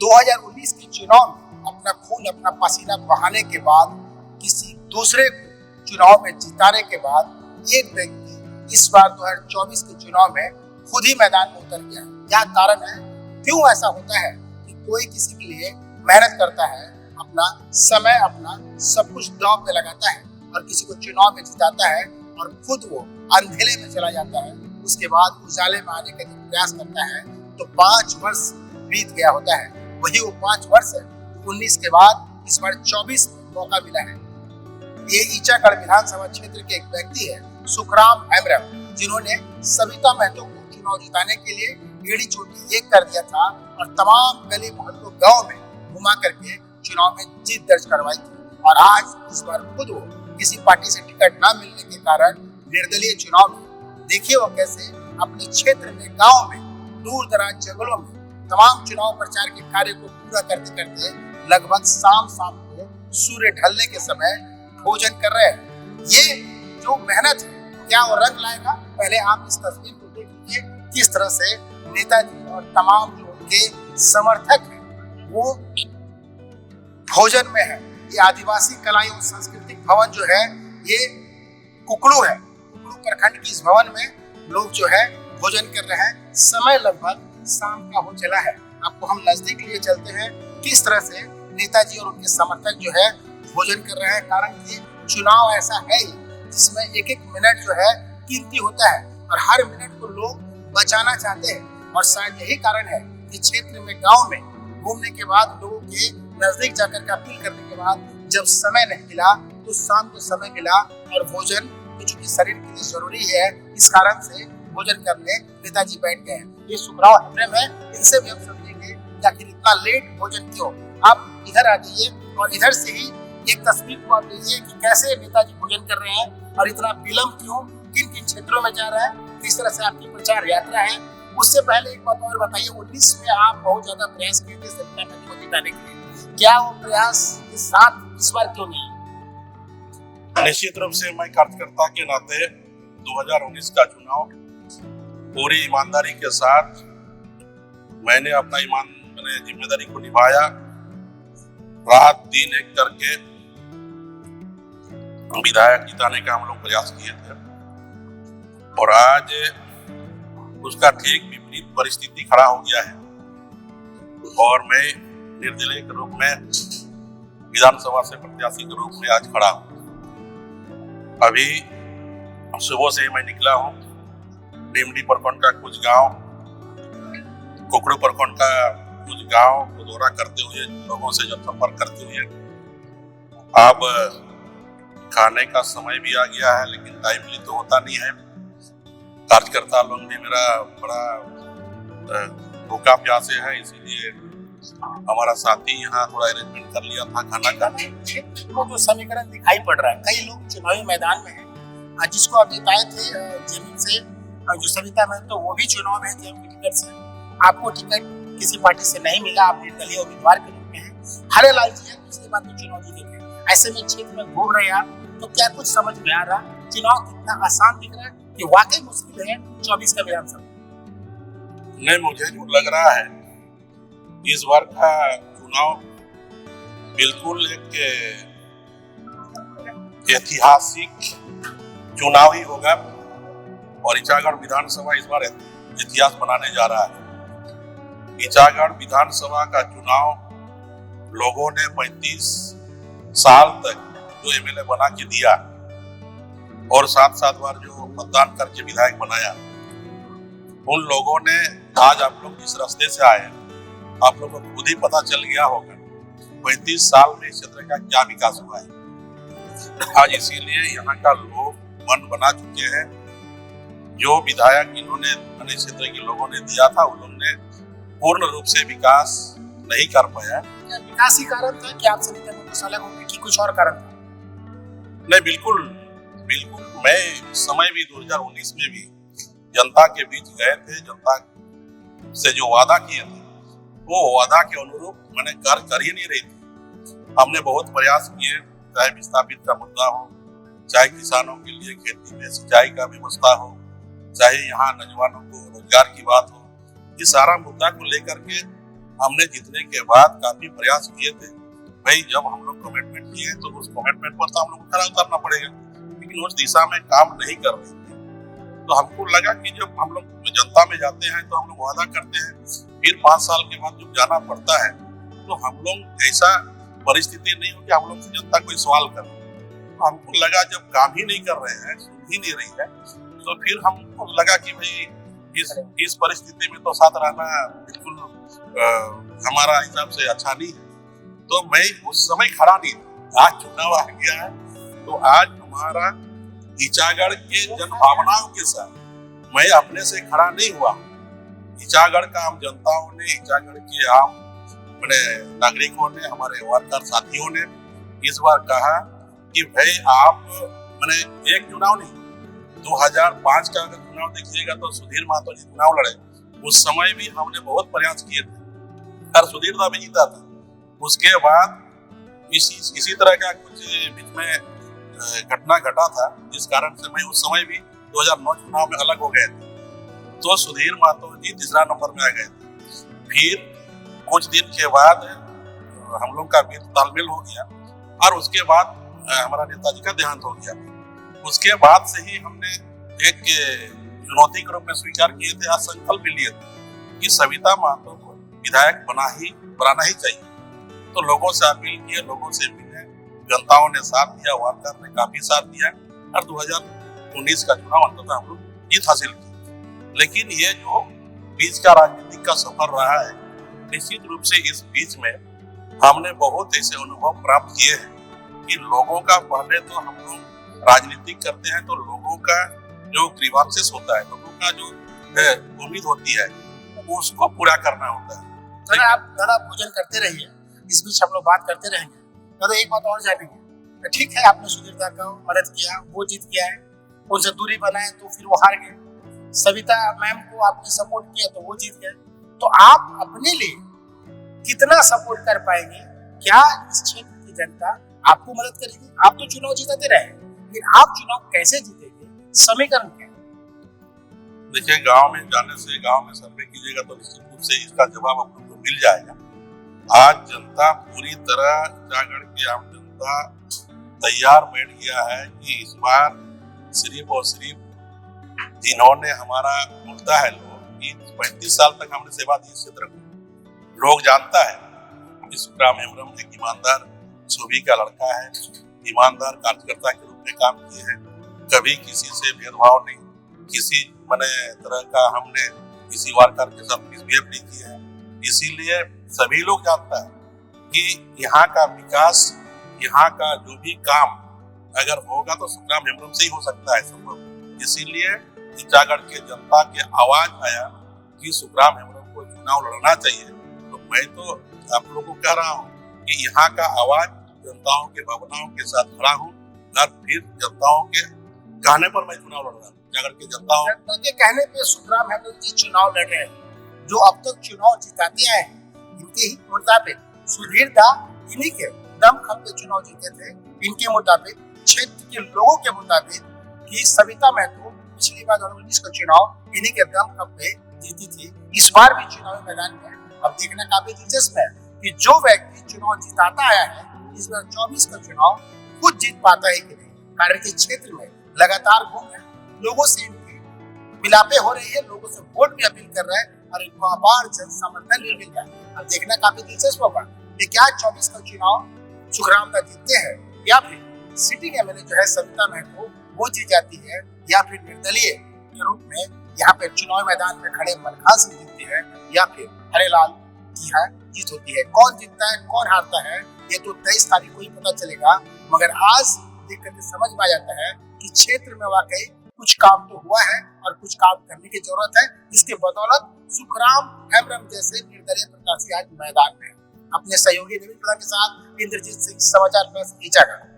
2019 के चुनाव में अपना खून अपना पसीना बहाने के बाद किसी दूसरे को चुनाव में जिताने के बाद एक व्यक्ति इस बार 2024 के चुनाव में खुद ही मैदान में उतर गया। क्या कारण है, क्यों ऐसा होता है कि कोई किसी के लिए मेहनत करता है, अपना समय अपना सब कुछ दांव पे लगाता है और किसी को चुनाव में जिताता है और खुद वो अंधेरे में चला जाता है। उसके बाद उजाले में आने का जब प्रयास करता है तो 5 वर्ष बीत गया होता है। वही वो 5 वर्ष है 19 के बाद इस बार 24 में मौका मिला है। ये ईचागढ़ विधानसभा क्षेत्र के एक व्यक्ति है सुखराम हेम्ब्रम, जिन्होंने सविता महतो को चुनाव जिताने के लिए एड़ी चोटी एक कर दिया था और तमाम गली मोहल्लों गाँव में घुमा करके चुनाव में जीत दर्ज करवाई थी। और आज इस बार खुद वो किसी पार्टी से टिकट न मिलने के कारण निर्दलीय चुनाव में देखिए वो कैसे अपने क्षेत्र में गाँव में दूर दराज जंगलों में तमाम चुनाव प्रचार के कार्य को पूरा करते करते लगभग शाम को सूर्य ढलने के समय भोजन कर रहे हैं। ये जो मेहनत है क्या वो रंग लाएगा? पहले आप इस तस्वीर को देख लीजिए किस तरह से नेताजी और तमाम जो उनके समर्थक हैं वो भोजन में है। ये आदिवासी कला एवं सांस्कृतिक भवन जो है ये कुकड़ू है। कुकड़ू प्रखंड की इस भवन में लोग जो है भोजन कर रहे हैं। समय लगभग शाम का हो चला है। आपको हम नजदीक लिए चलते हैं किस तरह से नेताजी और उनके समर्थक जो है भोजन कर रहे हैं। कारण कि चुनाव ऐसा है ही जिसमें एक एक मिनट जो है कीमती होता है और हर मिनट को लोग बचाना चाहते हैं। और शायद यही कारण है कि क्षेत्र में गाँव में घूमने के बाद लोगों के नजदीक जाकर के अपील करने के बाद जब समय नहीं मिला तो शाम को समय मिला और भोजन चूंकि शरीर के लिए जरूरी है इस कारण से भोजन करने नेताजी बैठ गए। ये सुखराम हेम्ब्रम है, इनसे भी हम समझेंगे कि आखिर इतना लेट भोजन क्यों। आप इधर आ जाइए और इधर से ही एक तस्वीर को आप लीजिए कि कैसे नेताजी भोजन कर रहे हैं और इतना विलम्ब क्यों, किन किन क्षेत्रों में जा रहा है, किस तरह से आपकी प्रचार यात्रा है। उससे पहले एक बात और बताइए, 19 में आप बहुत ज्यादा प्रयास किए थे सविता महतो को जिताने के लिए, क्या वो प्रयास के साथ इस बार क्यों नहीं? निश्चित रूप से मैं कार्यकर्ता के नाते 2019 का चुनाव पूरी ईमानदारी के साथ मैंने अपना जिम्मेदारी को निभाया। रात दिन एक करके विधायक जिताने का हम लोग प्रयास किए थे और आज उसका ठीक विपरीत परिस्थिति खड़ा हो गया है और मैं निर्दलीय के रूप में विधानसभा से प्रत्याशी के रूप में आज खड़ा हूँ। अभी सुबह से मैं निकला हूँ। नीमडी प्रखंड का कुछ गांव, कुकड़ू प्रखंड का कुछ गांव को दौरा करते हुए लोगों से जब संपर्क करते हुए अब खाने का समय भी आ गया है, लेकिन टाइमली तो होता नहीं है। कार्यकर्ता लोग भी मेरा बड़ा भूखा प्यासे है, इसीलिए हमारा साथी यहाँ थोड़ा अरेंजमेंट कर लिया था खाना का। वो जो समीकरण दिखाई पड़ रहा है, कई लोग चुनावी मैदान में हैं। जिसको आप जिताए थे जमीन से जो सविता महतो वो भी चुनाव में थे टिकट से, आपको टिकट किसी पार्टी से नहीं मिला, आप निर्दलीय उम्मीदवार के रूप में हैं। हरे लाल जी है, दूसरी बात तो चुनाव जीते थे। ऐसे में क्षेत्र में घूम रहे आप तो क्या कुछ समझ में आ रहा? चुनाव कितना आसान दिख रहा है कि वाकई मुश्किल है 24 का विधानसभा? नहीं, मुझे जो लग रहा है इस बार का चुनाव बिल्कुल एक ऐतिहासिक चुनाव ही होगा और ईचागढ़ विधानसभा इस बार इतिहास बनाने जा रहा है। ईचागढ़ विधानसभा का चुनाव लोगों ने 35 साल तक जो एमएलए बना के दिया और 7 बार जो मतदान करके विधायक बनाया, उन लोगों ने आज आप लोग जिस रास्ते से आए आप लोगों को खुद ही पता चल गया होगा 35 साल में इस क्षेत्र का क्या विकास हुआ है। आज इसीलिए यहाँ का लोग मन बना चुके हैं। जो विधायक इन्होंने अपने क्षेत्र के लोगों ने दिया था उन्होंने पूर्ण रूप से विकास नहीं कर पाया। विकास ही कारण था कि आप सभी अलग हो गए कि कुछ और कारण था? नहीं, बिल्कुल बिल्कुल। मैं समय भी 2019 में भी जनता के बीच गए थे, जनता से जो वादा किए थे वो वादा के अनुरूप मैंने कर ही नहीं रही थी। हमने बहुत प्रयास किए, चाहे विस्थापित का मुद्दा हो, चाहे किसानों के लिए खेती में सिंचाई का व्यवस्था हो, चाहे यहाँ नौजवानों को रोजगार की बात हो, ये सारा मुद्दा को लेकर के हमने जीतने के बाद काफी प्रयास किए थे। भाई जब हम लोग कमिटमेंट किए तो उस कमिटमेंट पर तो हम लोग को खरा उतरना पड़ेगा, लेकिन उस दिशा में काम नहीं कर रहे थे। तो हमको लगा कि जब हम लोग जनता में जाते हैं तो हम लोग वादा करते हैं, फिर 5 साल के बाद जब जाना पड़ता है तो हम लोग ऐसा परिस्थिति नहीं हो कि हम लोग से जनता कोई सवाल करे। तो हमको लगा जब काम ही नहीं कर रहे हैं, सुन ही नहीं रही है, तो फिर हमको लगा कि भाई इस परिस्थिति में तो साथ रहना बिल्कुल हमारा हिसाब से अच्छा नहीं है। तो मैं उस समय खड़ा नहीं था। आज चुनाव आ गया है तो आज हमारा ईचागढ़ के जनभावनाओं के साथ मैं अपने से खड़ा नहीं हुआ। ईचागढ़ का आम जनताओं ने, ईचागढ़ के आम नागरिकों ने, हमारे वर्कर साथियों ने इस बार कहा कि भाई आप एक चुनाव नहीं, 2005 का अगर चुनाव देखिएगा तो सुधीर महतो जी चुनाव लड़े, उस समय भी हमने बहुत प्रयास किए थे और सुधीर दा भी जीता था। उसके बाद इसी तरह का कुछ बीच में घटना घटा था जिस कारण से मैं उस समय भी 2009 चुनाव में अलग हो गए थे, तो सुधीर महतो जी तीसरा नंबर में आ गए थे। फिर कुछ दिन के बाद हम लोग का भी तालमेल हो गया और उसके बाद हमारा नेताजी का देहांत हो गया। उसके बाद से ही हमने एक चुनौती के रूप में स्वीकार किए थे, आज संकल्प भी लिए थे कि सविता महतो को विधायक बनाना ही चाहिए। तो लोगों से अपील किए, लोगों से मिले, जनताओं ने साथ दिया, वर्कर ने काफी साथ दिया और 2019 का चुनाव अंततः हम लोग जीत हासिल की। लेकिन ये जो बीच का राजनीतिक का सफर रहा है, निश्चित रूप से इस बीच में हमने बहुत ऐसे अनुभव प्राप्त किए हैं कि लोगों का पहले तो हम लोग राजनीतिक करते हैं तो लोगों का जो ग्रीवांसेस होता है, लोगों का जो उम्मीद होती है उसको पूरा करना होता है। दादा आप भोजन करते रहिए, इस बीच हम लोग बात करते रहेंगे। दादा एक बात और जानेंगे, ठीक है आपने सुधीर दा का मदद किया, वो जीत गया है, उनसे दूरी बनाए तो फिर वो हार गए। सविता मैम को आपने सपोर्ट किया तो वो जीत गए। तो आप अपने लिए कितना सपोर्ट कर पाएंगे? क्या इस क्षेत्र की जनता आपको मदद करेगी? आप तो चुनाव जीतते रहे, लेकिन आप चुनाव कैसे जीतेंगे? समीकरण क्या है? देखिए, गांव में जाने से, गांव में सर्वे कीजिएगा तो निश्चित रूप से इसका जवाब आप लोग को मिल जाएगा। आज जनता पूरी तरह, ईचागढ़ की आम जनता तैयार बैठ गया है कि इस बार सिर्फ और सिर्फ जिन्होंने हमारा मुद्दा है, लोग 35 साल तक हमने सेवा दी इस क्षेत्र को, लोग जानता है कि सुखराम हेम्ब्रम एक ईमानदार छवि का लड़का है, ईमानदार कार्यकर्ता के रूप में काम किए हैं, कभी किसी से भेदभाव नहीं, किसी तरह का हमने किसी वर्कर के साथ मिसबिहेव नहीं किया है। इसीलिए सभी लोग जानता है कि यहाँ का विकास, यहाँ का जो भी काम अगर होगा तो सुखराम हेम्ब्रम से ही हो सकता है संभव। इसीलिए ईचागढ़ के जनता के आवाज आया कि सुखराम हेम्ब्रम को चुनाव लड़ना चाहिए। तो मैं तो आप लोगों को कह रहा हूँ कि यहाँ का आवाज जनताओं के भावनाओं के साथ खड़ा हूँ और फिर जनताओं के कहने पर मैं चुनाव लड़ रहा हूँ। ईचागढ़ की जनता के कहने पे सुखराम हेम्ब्रम जी चुनाव लड़ रहे हैं। जो अब तक चुनाव जिताते आए हैं, इनके ही मुताबिक सुधीर दा इन्हीं के दमखम पे चुनाव जीते थे। इनके मुताबिक, क्षेत्र के लोगों के मुताबिक कि सविता महतो पिछली बार 2019 का चुनाव इन्हीं के दमखम पे जीती थी। इस बार भी चुनावी मैदान में अब देखना काफी दिलचस्प है कि जो व्यक्ति चुनाव जिताता आया है, इस बार 24 का चुनाव खुद जीत पाता है कि नहीं। कारण कि क्षेत्र में लगातार घूम है, लोगों से इनकी मिलापे हो रही है, लोगों से वोट भी अपील कर रहे हैं और इनको अपार जन समर्थन भी मिल रहा है। अब देखना काफी दिलचस्प होगा कि क्या 24 का चुनाव सुखराम दा जीतते हैं या फिर सिटिंग एमएलए जो है सविता महतो वो जीत जाती है, या फिर निर्दलीय के रूप में यहाँ पे चुनाव मैदान में खड़े मलखान सिंह जीतती है, या फिर हरेलाल की है जीत होती है। कौन जीतता है, कौन हारता है, ये तो 23 तारीख को ही पता चलेगा। मगर आज देख करके समझ में आ जाता है कि क्षेत्र में वाकई कुछ काम तो हुआ है और कुछ काम करने की जरूरत है, जिसके बदौलत सुखराम हेम्ब्रम जैसे निर्दलीय प्रत्याशी आज मैदान में। अपने सहयोगी नवीन प्रधान के साथ इंद्रजीत सिंह, समाचार प्लस ईचागढ़।